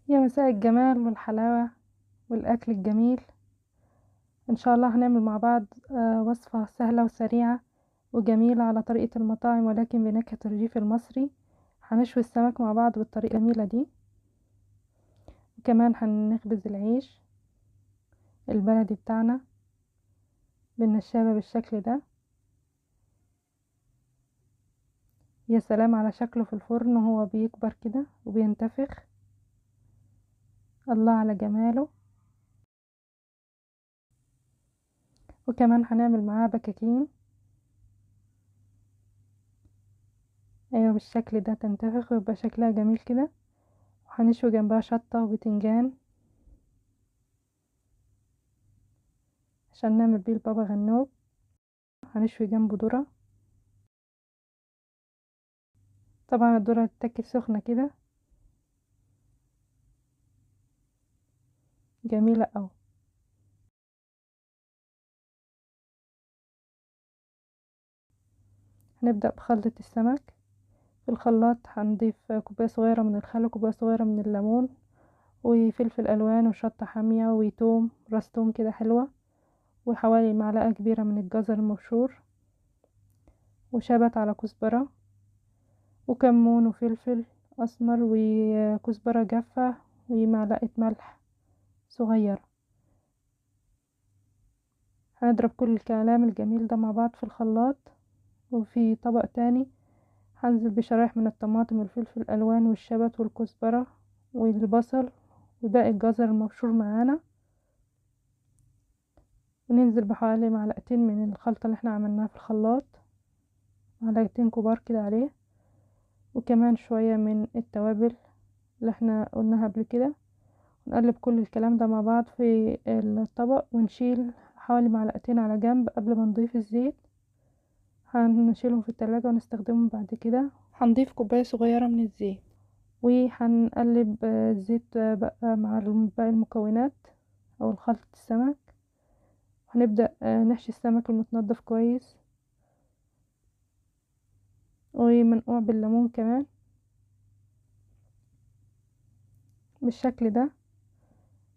يا مساء الجمال والحلاوة والأكل الجميل. إن شاء الله هنعمل مع بعض وصفة سهلة وسريعة وجميلة على طريقة المطاعم، ولكن بنكهة الرغيف المصري. هنشوي السمك مع بعض بالطريقة الجميلة دي، وكمان هنخبز العيش البلدي بتاعنا بالنشابة بالشكل ده. يا سلام على شكله في الفرن وهو بيكبر كده وبينتفخ، الله على جماله. وكمان هنعمل معاه بكاكين، ايوه بالشكل ده تنتفخ ويبقى شكلها جميل كده. وهنشوي جنبها شطة وبتنجان عشان نعمل بيه البابا غنوج. هنشوي جنبه ذرة، طبعا الذرة تتاكل سخنة كده جميلة اوي. هنبدأ بخلطة السمك. في الخلاط هنضيف كوباية صغيرة من الخل وكوباية صغيرة من الليمون وفلفل ألوان وشطة حامية وتوم، راس توم كده حلوة، وحوالي معلقة كبيرة من الجزر المبشور وشبت على كزبرة وكمون وفلفل أسمر وكزبرة جافة ومعلقة ملح صغيرة. هنضرب كل الكلام الجميل ده مع بعض في الخلاط. وفي طبق تاني هنزل بشرايح من الطماطم والفلفل الألوان والشبت والكزبرة والبصل وباقي الجزر المبشور معانا، وننزل بحوالي معلقتين من الخلطة اللي احنا عملناها في الخلاط، معلقتين كبار كده عليه، وكمان شوية من التوابل اللي احنا قلناها قبل كده. نقلب كل الكلام ده مع بعض في الطبق ونشيل حوالي معلقتين على جنب قبل ما نضيف الزيت. هنشيلهم في التلاجة ونستخدمهم بعد كده. هنضيف كوباية صغيرة من الزيت وهنقلب الزيت بقى مع باقي المكونات او خلطة السمك. هنبدأ نحشي السمك المتنضف كويس ومنقوع بالليمون كمان بالشكل ده.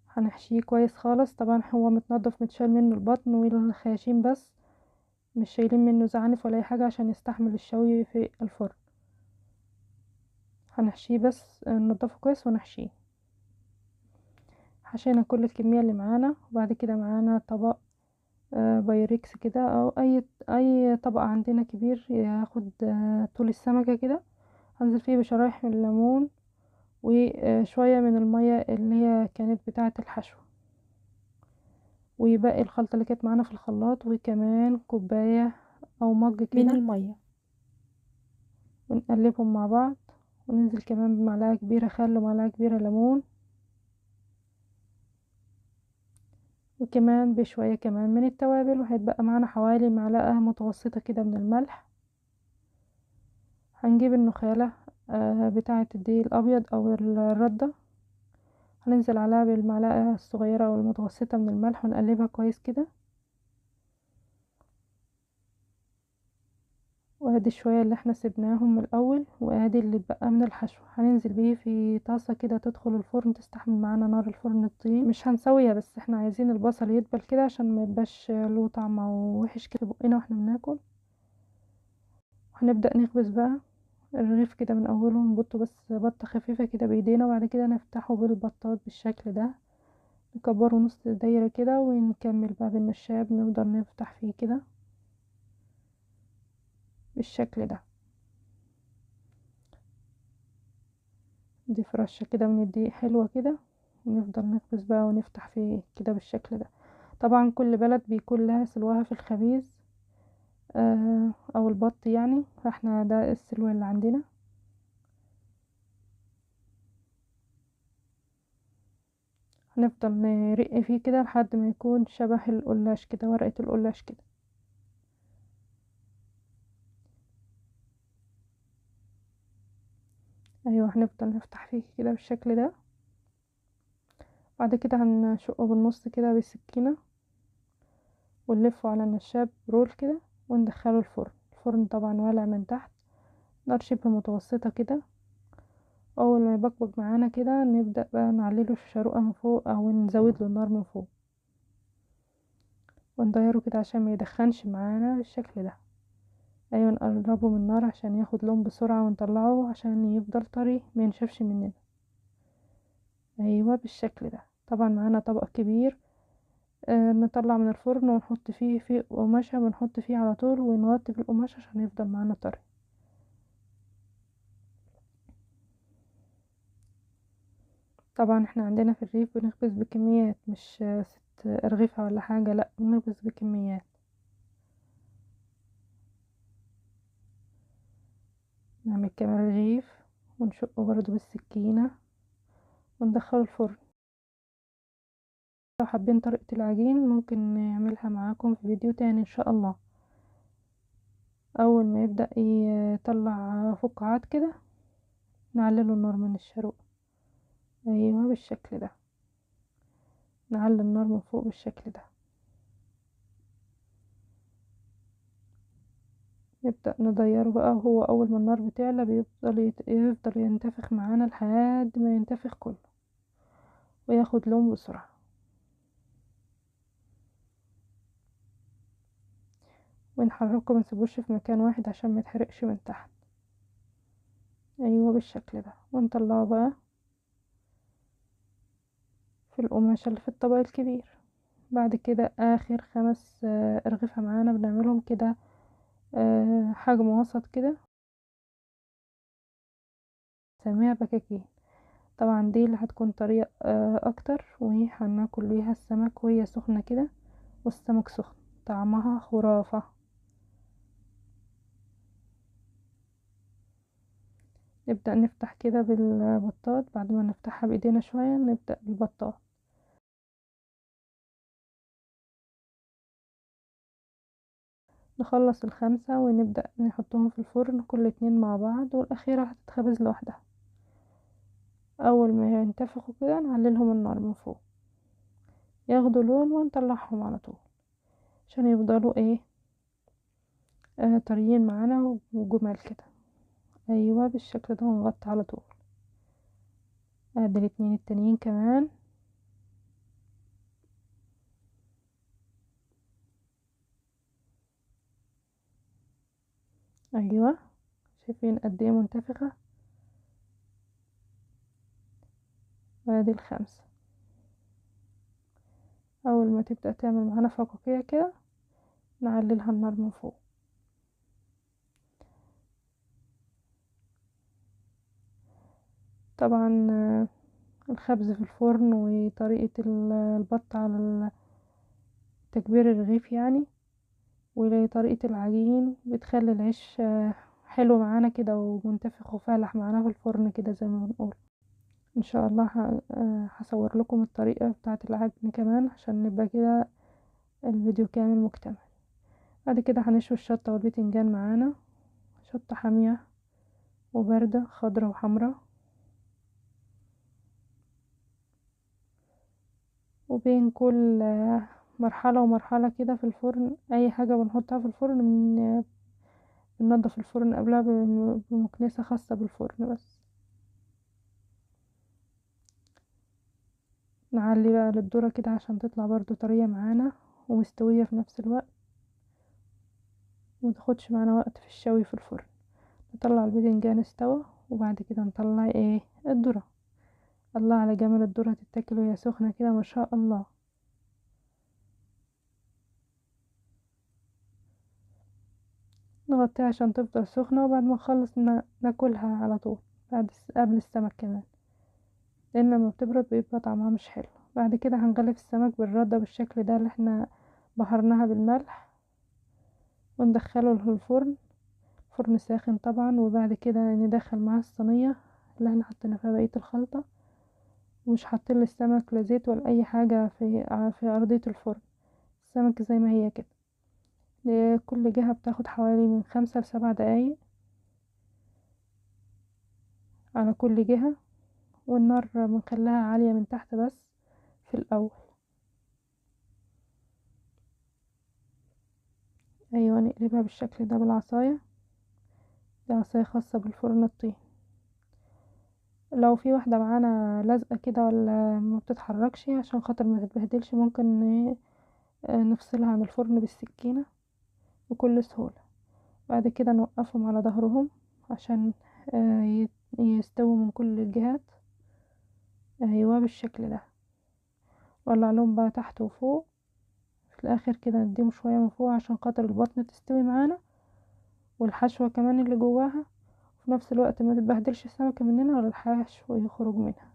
هنحشيه كويس خالص، طبعا هو متنضف متشال منه البطن والخياشيم بس، مش شايلين منه زعنف ولا اي حاجة عشان يستحمل الشوي في الفرن. هنحشيه بس ننضفه كويس ونحشيه. حشينا كل الكمية اللي معانا، وبعد كده معانا طبق بايركس كده او اي طبق عندنا كبير ياخد طول السمكة كده. هنزل فيه بشرايح من الليمون وشوية من المية اللي هي كانت بتاعة الحشو، وباقي الخلطة اللي كانت معانا في الخلاط، وكمان كوباية او مج من كده، المية. ونقلبهم مع بعض. وننزل كمان بمعلقة كبيرة خل ومعلقة كبيرة ليمون، وكمان بشوية كمان من التوابل، وهيتبقى معانا حوالي معلقة متوسطة كده من الملح. هنجيب النخالة بتاعة الدقيق الأبيض أو الردة، هننزل عليها بالمعلقة الصغيرة أو المتوسطة من الملح ونقلبها كويس كده. وادي شوية اللي احنا سيبناهم من الأول، وادي اللي اتبقى من الحشو هننزل بيه في طاسة كده تدخل الفرن تستحمل معانا نار الفرن الطين. مش هنسويها، بس احنا عايزين البصل يدبل كده عشان ما يبقاش له طعم او وحش كده في بقنا واحنا بناكل. هنبدأ نخبز بقى الرغيف كده من اوله، نبطه بس بطة خفيفة كده بايدينا، وبعد كده نفتحه بالبطات بالشكل ده، نكبره نص دايرة كده، ونكمل بقى بالنشاب نفضل نفتح فيه كده بالشكل ده. نضيف رشة كده من الدقيق حلوة كده، ونفضل نخبز بقى ونفتح فيه كده بالشكل ده. طبعا كل بلد بيكون لها سلوها في الخبيز او البط يعني، فاحنا ده السلوى اللي عندنا. هنفضل نرق فيه كده لحد ما يكون شبه القلاش كده، ورقة القلاش كده. ايوه هنفضل نفتح فيه كده بالشكل ده. بعد كده هنشقه بالنص كده بالسكينة ونلفه على النشاب رول كده، وندخله الفرن. الفرن طبعا والع من تحت، نار شبه متوسطة كده، اول ما يبقبق معانا كده نبدأ بقى نعلله الشروقة من فوق او نزود له النار من فوق ونطيره كده عشان ما يدخنش معانا بالشكل ده. ايوه نقربه من النار عشان ياخد لون بسرعة ونطلعه عشان يفضل طري ما ينشفش مننا. ايوه بالشكل ده. طبعا معانا طبق كبير نطلع من الفرن ونحط فيه قماشة بنحط فيه على طول ونغطي بالقماشة عشان يفضل معانا طري. طبعا احنا عندنا في الريف بنخبز بكميات مش 6 أرغفة ولا حاجة، لا بنخبز بكميات. نعمل كمان رغيف ونشقه برضو بالسكينة وندخله الفرن. لو حابين طريقة العجين ممكن نعملها معاكم في فيديو تاني ان شاء الله. اول ما يبدأ يطلع فقاعات كده نعلله النار من الشروق. ايوه بالشكل ده. نعلي النار من فوق بالشكل ده. نبدأ نديره بقى، وهو اول ما النار بتعلى يفضل ينتفخ معانا لحد ما ينتفخ كله وياخد لون بسرعة. ونحركه منسيبوش في مكان واحد عشان ما يتحرقش من تحت. ايوه بالشكل ده. ونطلعه بقى في القماشة اللي في الطبق الكبير. بعد كده اخر 5 أرغفة معانا بنعملهم كده حجم وسط كده سميها بكاكين. طبعا دي اللي هتكون طريقة اكتر وهناكل بيها السمك وهي سخنة كده والسمك سخن طعمها خرافة. نبدأ نفتح كده بالبطاط، بعد ما نفتحها بايدينا شوية نبدأ بالبطاط. نخلص ال5 ونبدأ نحطهم في الفرن كل 2 مع بعض، والأخيرة هتتخبز لوحدها. أول ما ينتفخوا كده نعللهم النار من فوق ياخدوا لون ونطلعهم على طول عشان يفضلوا ايه طريين معانا وجمال كده. ايوه بالشكل ده. ونغطي على طول. ادي الاتنين التانيين كمان. ايوه شايفين قد ايه منتفخة. وادي ال5. اول ما تبدأ تعمل معانا فقاقيع كده نعللها النار من فوق. طبعا الخبز في الفرن وطريقة البط على تكبير الرغيف يعني وطريقة العجين بتخلي العيش حلو معانا كده ومنتفخ وفالح معانا في الفرن كده زي ما بنقول. ان شاء الله هصور لكم الطريقة بتاعة العجن كمان عشان نبقى كده الفيديو كامل مكتمل. بعد كده هنشوي الشطة والبتنجان معانا. شطة حامية وباردة خضرة وحمرة، وبين كل مرحلة ومرحلة كده في الفرن اي حاجة بنحطها في الفرن بننضف الفرن قبلها بمكنسة خاصة بالفرن بس. نعلي بقى للذرة كده عشان تطلع برضو طرية معانا ومستوية في نفس الوقت ومتاخدش معانا وقت في الشوي في الفرن. نطلع الباذنجان استوى وبعد كده نطلع الذرة. الله على جمال الذرة تتاكل وهي سخنة كده ما شاء الله. نغطيها عشان تفضل سخنة وبعد ما نخلص ناكلها على طول قبل السمك كمان، لان لما بتبرد بيبقى طعمها مش حلو. بعد كده هنغلف السمك بالردة بالشكل ده اللي احنا بهرناها بالملح وندخله الفرن. فرن ساخن طبعا. وبعد كده ندخل معاه الصينية اللي احنا حطينا فيها بقية الخلطة ومش حاطين للسمك لا زيت ولا اي حاجة في ارضية الفرن. السمك زي ما هي كده. كل جهة بتاخد حوالي من 5 ل7 دقايق على كل جهة، والنار بنخليها عالية من تحت بس في الاول. ايوه نقلبها بالشكل ده بالعصاية. دي عصاية خاصة بالفرن الطين. لو في واحدة معانا لازقة كده ولا ما بتتحركش عشان خاطر ما تتبهدلش، ممكن نفصلها عن الفرن بالسكينة بكل سهولة. بعد كده نوقفهم على ظهرهم عشان يستووا من كل الجهات. ايوه بالشكل ده. ولع لهم بقى تحت وفوق. في الاخر كده نديهم شوية من فوق عشان خاطر البطن تستوي معانا، والحشوة كمان اللي جواها، وفي نفس الوقت ما تتبهدلش السمكة مننا ولا الحشو يخرج منها.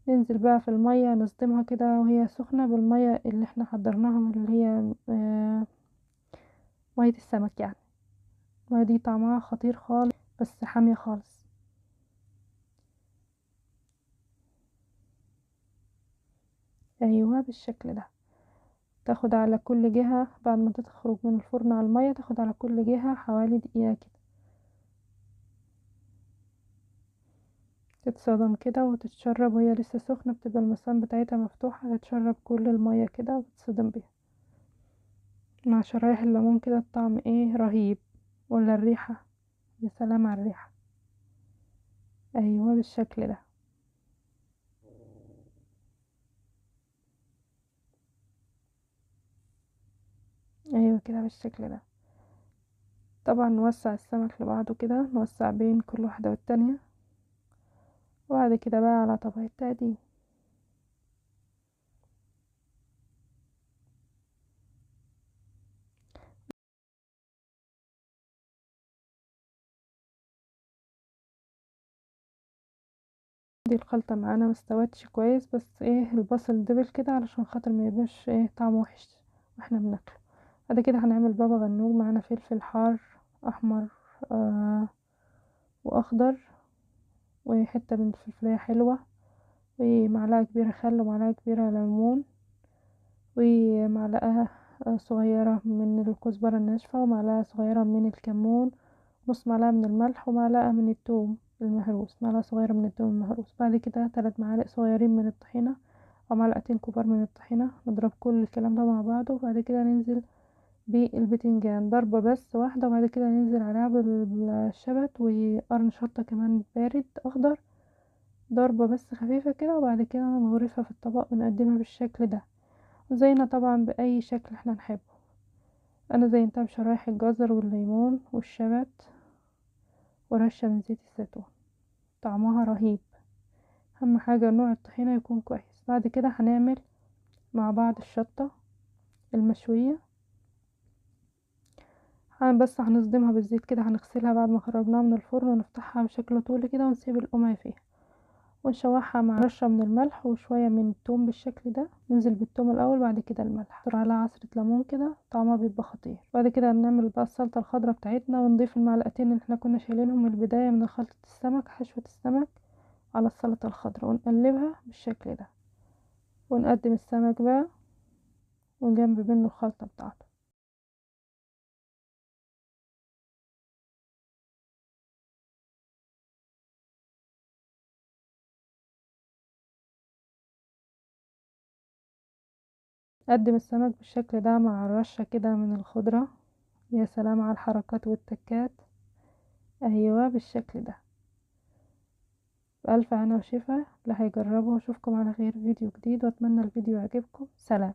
ننزل بقى في المية نصدمها كده وهي سخنة بالمية اللي احنا حضرناها من اللي هي مية السمك يعني. المية دي طعمها خطير خالص بس حامية خالص. ايوه بالشكل ده. تاخد على كل جهة بعد ما تخرج من الفرن على المية، تاخد على كل جهة حوالي دقيقة كده، تتصدم كده وتتشرب وهي لسه سخنة، بتبقى المسام بتاعتها مفتوحة، تتشرب كل المية كده وتتصدم بيها مع شرايح الليمون كده. الطعم ايه رهيب، ولا الريحة، يا سلام على الريحة. ايوه بالشكل ده. ايوه كده بالشكل ده. طبعا نوسع السمك لبعضه كده، نوسع بين كل واحدة والتانية، وبعد كده بقى على طبق التقديم. دي الخلطة معانا مستوتش كويس، بس ايه البصل دبل كده علشان خاطر ما يبقاش ايه طعمه وحش واحنا بناكله. بعد كده هنعمل بابا غنوج. معانا فلفل حار احمر واخضر، وحتة من الفلفلية حلوة، ومعلقة كبيرة خل، ومعلقة كبيرة ليمون، ومعلقة صغيرة من الكزبرة الناشفة، ومعلقة صغيرة من الكمون، نص معلقة من الملح، ومعلقة من الثوم المهروس، معلقة صغيرة من الثوم المهروس. بعد كده 3 معالق صغيرين من الطحينة او معلقتين كبار من الطحينة. نضرب كل الكلام ده مع بعضه، وبعد كده ننزل بالبتنجان ضربة بس واحدة، وبعد كده ننزل عليها بالشبت وقرن شطة كمان بارد اخضر، ضربة بس خفيفة كده، وبعد كده نغرفها في الطبق ونقدمها بالشكل ده. زينا طبعا بأي شكل احنا نحبه. انا زينتها بشرايح الجزر والليمون والشبت ورشة من زيت الزيتون. طعمها رهيب. اهم حاجة نوع الطحينة يكون كويس. بعد كده هنعمل مع بعض الشطة المشوية. بس هنصدمها بالزيت كده، هنغسلها بعد ما خرجناها من الفرن ونفتحها بشكل طولي كده ونسيب القمع فيها، ونشوحها مع رشة من الملح وشوية من التوم بالشكل ده. ننزل بالتوم الاول، بعد كده الملح، نحط عليها عصرة ليمون كده، طعمها بيبقى خطير. بعد كده نعمل بقى السلطة الخضراء بتاعتنا، ونضيف المعلقتين اللي احنا كنا شايلينهم من البداية من خلطة السمك، حشوة السمك على السلطة الخضراء، ونقلبها بالشكل ده، ونقدم السمك بقى وجنب منه الخلطة بتاعته. قدم السمك بالشكل ده مع الرشة كده من الخضرة. يا سلام على الحركات والتكات. ايوه بالشكل ده. بألف هنا وشفا اللي هيجربه. واشوفكم على خير في فيديو جديد، واتمنى الفيديو يعجبكم. سلام.